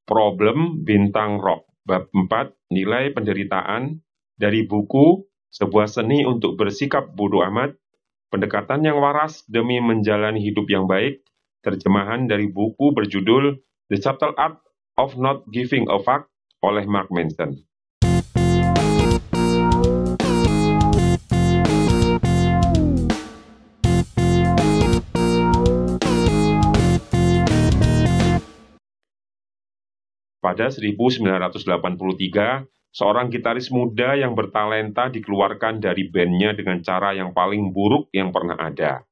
Problem Bintang Rock, Bab 4, Nilai Penderitaan, dari buku Sebuah Seni untuk Bersikap Bodoh Amat, Pendekatan yang Waras Demi Menjalani Hidup yang Baik, terjemahan dari buku berjudul The Subtle Art of Not Giving a Fuck oleh Mark Manson. Pada 1983, seorang gitaris muda yang bertalenta dikeluarkan dari bandnya dengan cara yang paling buruk yang pernah ada.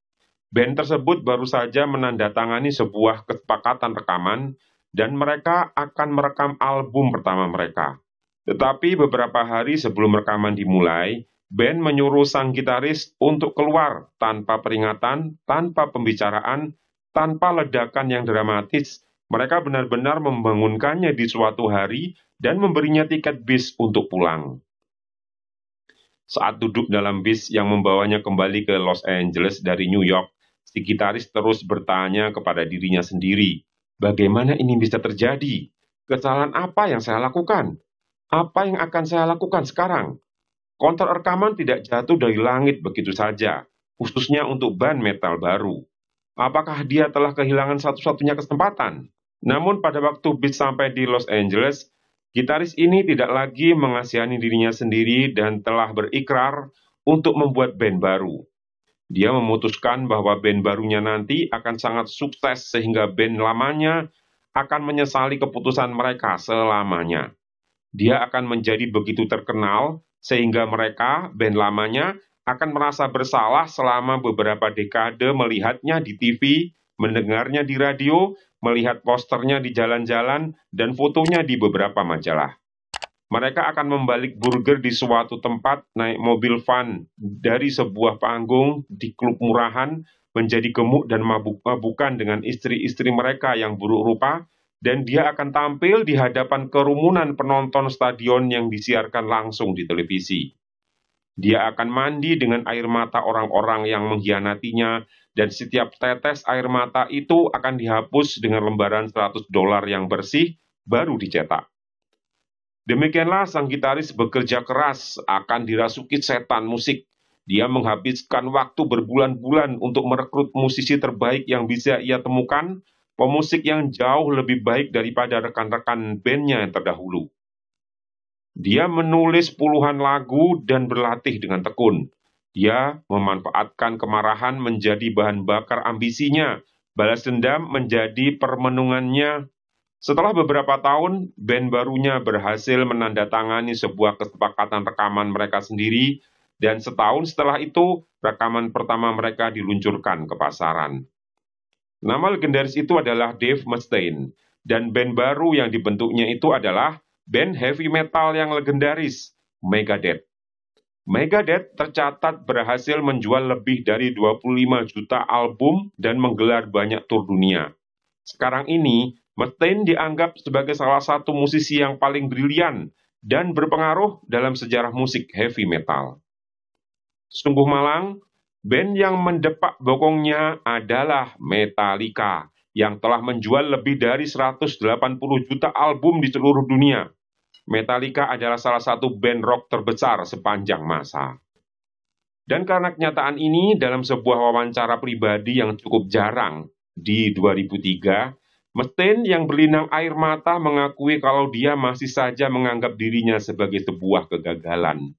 Band tersebut baru saja menandatangani sebuah kesepakatan rekaman dan mereka akan merekam album pertama mereka. Tetapi beberapa hari sebelum rekaman dimulai, band menyuruh sang gitaris untuk keluar tanpa peringatan, tanpa pembicaraan, tanpa ledakan yang dramatis. Mereka benar-benar membangunkannya di suatu hari dan memberinya tiket bis untuk pulang. Saat duduk dalam bis yang membawanya kembali ke Los Angeles dari New York, si gitaris terus bertanya kepada dirinya sendiri, bagaimana ini bisa terjadi? Kesalahan apa yang saya lakukan? Apa yang akan saya lakukan sekarang? Kontrak rekaman tidak jatuh dari langit begitu saja, khususnya untuk band metal baru. Apakah dia telah kehilangan satu-satunya kesempatan? Namun pada waktu bis sampai di Los Angeles, gitaris ini tidak lagi mengasihani dirinya sendiri dan telah berikrar untuk membuat band baru. Dia memutuskan bahwa band barunya nanti akan sangat sukses sehingga band lamanya akan menyesali keputusan mereka selamanya. Dia akan menjadi begitu terkenal sehingga mereka, band lamanya, akan merasa bersalah selama beberapa dekade melihatnya di TV, mendengarnya di radio, melihat posternya di jalan-jalan, dan fotonya di beberapa majalah. Mereka akan membalik burger di suatu tempat, naik mobil van dari sebuah panggung di klub murahan, menjadi gemuk dan mabuk-mabukan dengan istri-istri mereka yang buruk rupa, dan dia akan tampil di hadapan kerumunan penonton stadion yang disiarkan langsung di televisi. Dia akan mandi dengan air mata orang-orang yang mengkhianatinya, dan setiap tetes air mata itu akan dihapus dengan lembaran $100 yang bersih, baru dicetak. Demikianlah sang gitaris bekerja keras, akan dirasuki setan musik. Dia menghabiskan waktu berbulan-bulan untuk merekrut musisi terbaik yang bisa ia temukan, pemusik yang jauh lebih baik daripada rekan-rekan bandnya yang terdahulu. Dia menulis puluhan lagu dan berlatih dengan tekun. Dia memanfaatkan kemarahan menjadi bahan bakar ambisinya, balas dendam menjadi permenungannya. Setelah beberapa tahun, band barunya berhasil menandatangani sebuah kesepakatan rekaman mereka sendiri, dan setahun setelah itu, rekaman pertama mereka diluncurkan ke pasaran. Nama legendaris itu adalah Dave Mustaine, dan band baru yang dibentuknya itu adalah band heavy metal yang legendaris, Megadeth. Megadeth tercatat berhasil menjual lebih dari 25 juta album dan menggelar banyak tur dunia. Sekarang ini, Mustaine dianggap sebagai salah satu musisi yang paling brilian dan berpengaruh dalam sejarah musik heavy metal. Sungguh malang, band yang mendepak bokongnya adalah Metallica, yang telah menjual lebih dari 180 juta album di seluruh dunia. Metallica adalah salah satu band rock terbesar sepanjang masa. Dan karena kenyataan ini, dalam sebuah wawancara pribadi yang cukup jarang di 2003, Mustaine yang berlinang air mata mengakui kalau dia masih saja menganggap dirinya sebagai sebuah kegagalan.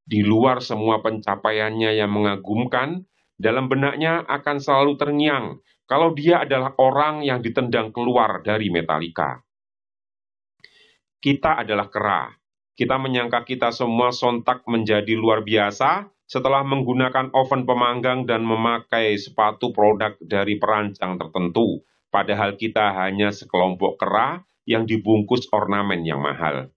Di luar semua pencapaiannya yang mengagumkan, dalam benaknya akan selalu terngiang kalau dia adalah orang yang ditendang keluar dari Metallica. Kita adalah kera. Kita menyangka kita semua sontak menjadi luar biasa setelah menggunakan oven pemanggang dan memakai sepatu produk dari perancang tertentu, padahal kita hanya sekelompok kera yang dibungkus ornamen yang mahal.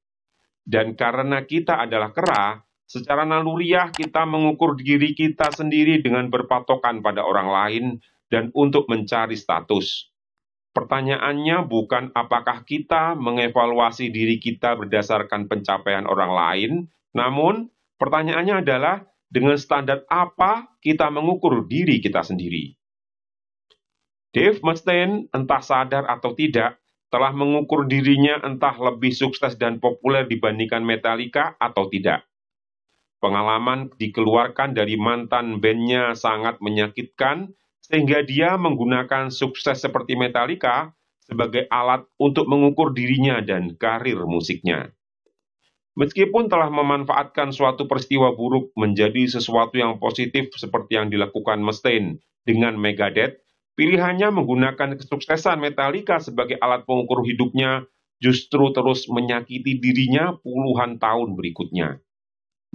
Dan karena kita adalah kera, secara naluriah kita mengukur diri kita sendiri dengan berpatokan pada orang lain dan untuk mencari status. Pertanyaannya bukan apakah kita mengevaluasi diri kita berdasarkan pencapaian orang lain, namun pertanyaannya adalah dengan standar apa kita mengukur diri kita sendiri. Dave Mustaine, entah sadar atau tidak, telah mengukur dirinya entah lebih sukses dan populer dibandingkan Metallica atau tidak. Pengalaman dikeluarkan dari mantan bandnya sangat menyakitkan, sehingga dia menggunakan sukses seperti Metallica sebagai alat untuk mengukur dirinya dan karir musiknya. Meskipun telah memanfaatkan suatu peristiwa buruk menjadi sesuatu yang positif seperti yang dilakukan Mustaine dengan Megadeth, pilihannya menggunakan kesuksesan Metallica sebagai alat pengukur hidupnya justru terus menyakiti dirinya puluhan tahun berikutnya.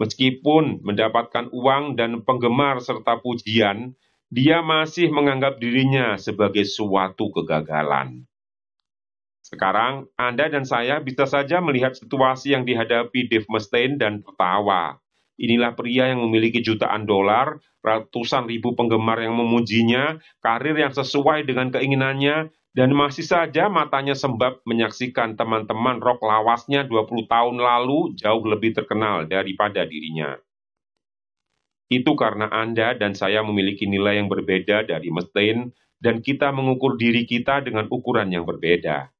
Meskipun mendapatkan uang dan penggemar serta pujian, dia masih menganggap dirinya sebagai suatu kegagalan. Sekarang, Anda dan saya bisa saja melihat situasi yang dihadapi Dave Mustaine dan tertawa. Inilah pria yang memiliki jutaan dolar, ratusan ribu penggemar yang memujinya, karir yang sesuai dengan keinginannya, dan masih saja matanya sembab menyaksikan teman-teman rock lawasnya 20 tahun lalu jauh lebih terkenal daripada dirinya. Itu karena Anda dan saya memiliki nilai yang berbeda dari Mustaine, dan kita mengukur diri kita dengan ukuran yang berbeda.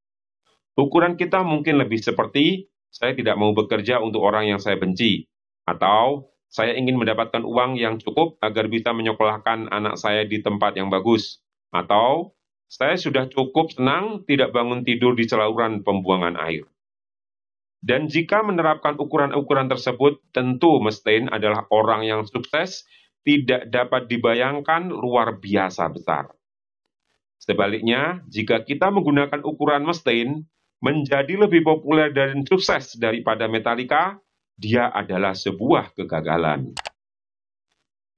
Ukuran kita mungkin lebih seperti, saya tidak mau bekerja untuk orang yang saya benci, atau saya ingin mendapatkan uang yang cukup agar bisa menyekolahkan anak saya di tempat yang bagus, atau saya sudah cukup senang tidak bangun tidur di saluran pembuangan air. Dan jika menerapkan ukuran-ukuran tersebut, tentu Mustaine adalah orang yang sukses, tidak dapat dibayangkan luar biasa besar. Sebaliknya, jika kita menggunakan ukuran Mustaine, menjadi lebih populer dan sukses daripada Metallica, dia adalah sebuah kegagalan.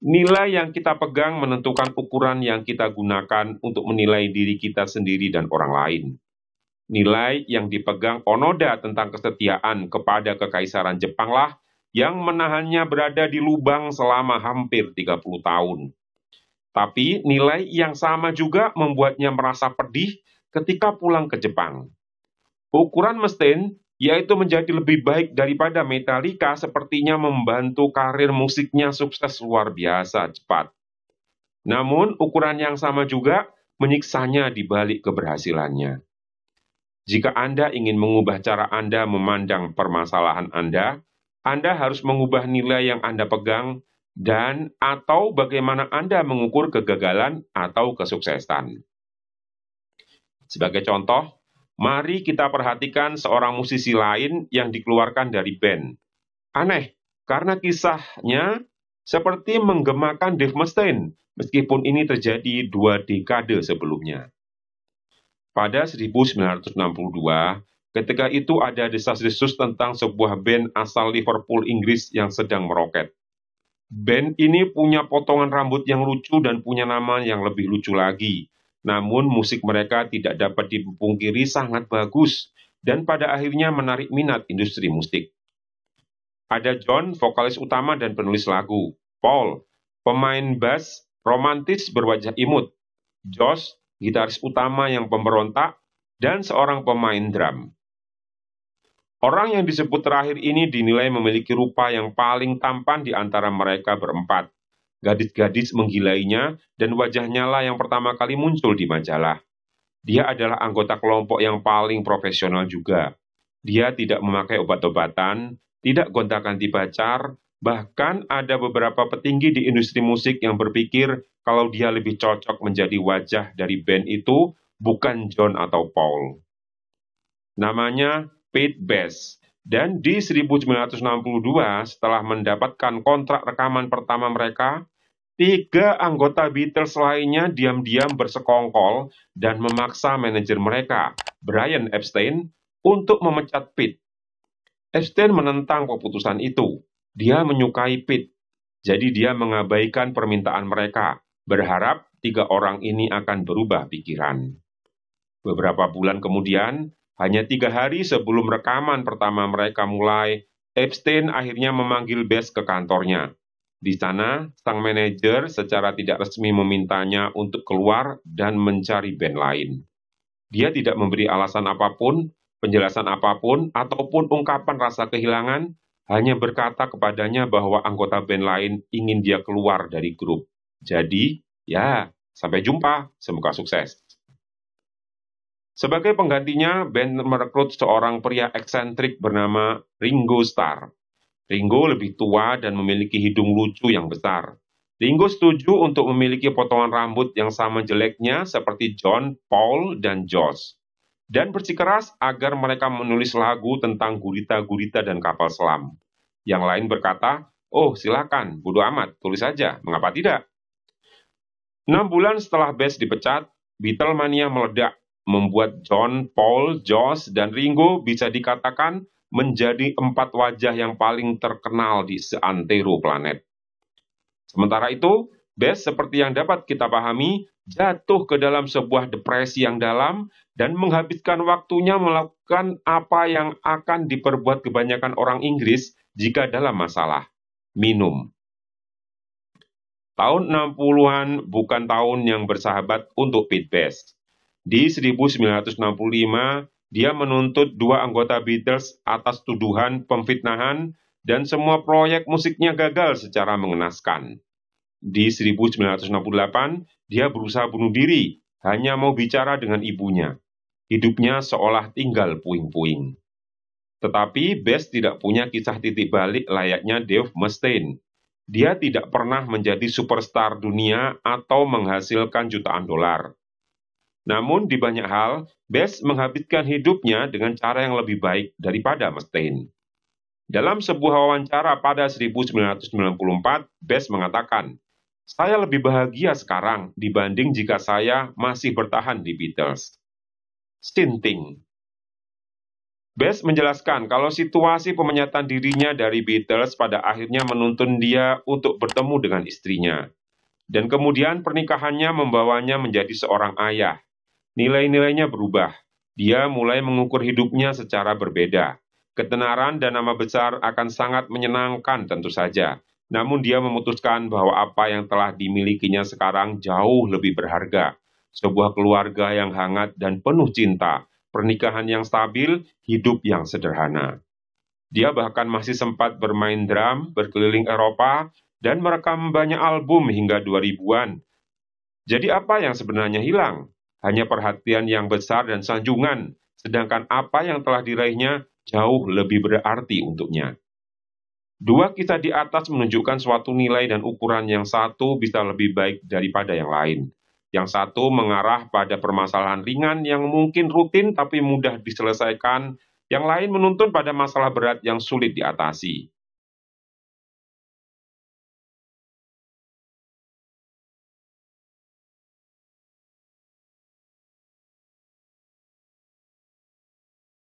Nilai yang kita pegang menentukan ukuran yang kita gunakan untuk menilai diri kita sendiri dan orang lain. Nilai yang dipegang Onoda tentang kesetiaan kepada Kekaisaran Jepanglah yang menahannya berada di lubang selama hampir 30 tahun. Tapi nilai yang sama juga membuatnya merasa pedih ketika pulang ke Jepang. Ukuran Mustaine, yaitu menjadi lebih baik daripada Metallica, sepertinya membantu karir musiknya sukses luar biasa cepat. Namun, ukuran yang sama juga menyiksanya di balik keberhasilannya. Jika Anda ingin mengubah cara Anda memandang permasalahan Anda harus mengubah nilai yang Anda pegang dan atau bagaimana Anda mengukur kegagalan atau kesuksesan. Sebagai contoh, mari kita perhatikan seorang musisi lain yang dikeluarkan dari band. Aneh, karena kisahnya seperti menggemakan Dave Mustaine, meskipun ini terjadi 2 dekade sebelumnya. Pada 1962, ketika itu ada desas-desus tentang sebuah band asal Liverpool, Inggris yang sedang meroket. Band ini punya potongan rambut yang lucu dan punya nama yang lebih lucu lagi. Namun musik mereka tidak dapat dipungkiri sangat bagus dan pada akhirnya menarik minat industri musik. Ada John, vokalis utama dan penulis lagu. Paul, pemain bass romantis berwajah imut. Josh, gitaris utama yang pemberontak, dan seorang pemain drum. Orang yang disebut terakhir ini dinilai memiliki rupa yang paling tampan di antara mereka berempat. Gadis-gadis menggilainya, dan wajahnya lah yang pertama kali muncul di majalah. Dia adalah anggota kelompok yang paling profesional juga. Dia tidak memakai obat-obatan, tidak gonta-ganti pacar, bahkan ada beberapa petinggi di industri musik yang berpikir kalau dia lebih cocok menjadi wajah dari band itu, bukan John atau Paul. Namanya Pete Best. Dan di 1962, setelah mendapatkan kontrak rekaman pertama mereka, 3 anggota Beatles lainnya diam-diam bersekongkol dan memaksa manajer mereka, Brian Epstein, untuk memecat Pete. Epstein menentang keputusan itu. Dia menyukai Pete, jadi dia mengabaikan permintaan mereka, berharap 3 orang ini akan berubah pikiran. Beberapa bulan kemudian, hanya 3 hari sebelum rekaman pertama mereka mulai, Epstein akhirnya memanggil Best ke kantornya. Di sana, sang manajer secara tidak resmi memintanya untuk keluar dan mencari band lain. Dia tidak memberi alasan apapun, penjelasan apapun, ataupun ungkapan rasa kehilangan, hanya berkata kepadanya bahwa anggota band lain ingin dia keluar dari grup. Jadi, ya, sampai jumpa, semoga sukses. Sebagai penggantinya, band merekrut seorang pria eksentrik bernama Ringo Starr. Ringo lebih tua dan memiliki hidung lucu yang besar. Ringo setuju untuk memiliki potongan rambut yang sama jeleknya seperti John, Paul, dan Josh, dan bersikeras agar mereka menulis lagu tentang gurita-gurita dan kapal selam. Yang lain berkata, "Oh, silakan, bodo amat, tulis saja, mengapa tidak?" 6 bulan setelah Bass dipecat, Beatlemania meledak, membuat John, Paul, Josh, dan Ringo bisa dikatakan menjadi 4 wajah yang paling terkenal di seantero planet. Sementara itu, Bass seperti yang dapat kita pahami, jatuh ke dalam sebuah depresi yang dalam dan menghabiskan waktunya melakukan apa yang akan diperbuat kebanyakan orang Inggris jika dalam masalah, minum. Tahun 60-an bukan tahun yang bersahabat untuk Pete Best. Di 1965, dia menuntut 2 anggota Beatles atas tuduhan pemfitnahan dan semua proyek musiknya gagal secara mengenaskan. Di 1968, dia berusaha bunuh diri, hanya mau bicara dengan ibunya. Hidupnya seolah tinggal puing-puing. Tetapi Best tidak punya kisah titik balik layaknya Dave Mustaine. Dia tidak pernah menjadi superstar dunia atau menghasilkan jutaan dolar. Namun di banyak hal, Best menghabiskan hidupnya dengan cara yang lebih baik daripada Mustaine. Dalam sebuah wawancara pada 1994, Best mengatakan, "Saya lebih bahagia sekarang dibanding jika saya masih bertahan di Beatles." Stinting. Best menjelaskan kalau situasi pemenyatan dirinya dari Beatles pada akhirnya menuntun dia untuk bertemu dengan istrinya. Dan kemudian pernikahannya membawanya menjadi seorang ayah. Nilai-nilainya berubah. Dia mulai mengukur hidupnya secara berbeda. Ketenaran dan nama besar akan sangat menyenangkan tentu saja. Namun dia memutuskan bahwa apa yang telah dimilikinya sekarang jauh lebih berharga. Sebuah keluarga yang hangat dan penuh cinta, pernikahan yang stabil, hidup yang sederhana. Dia bahkan masih sempat bermain drum, berkeliling Eropa, dan merekam banyak album hingga 2000-an. Jadi apa yang sebenarnya hilang? Hanya perhatian yang besar dan sanjungan, sedangkan apa yang telah diraihnya jauh lebih berarti untuknya. 2 kisah di atas menunjukkan suatu nilai dan ukuran yang satu bisa lebih baik daripada yang lain. Yang satu mengarah pada permasalahan ringan yang mungkin rutin tapi mudah diselesaikan, yang lain menuntun pada masalah berat yang sulit diatasi.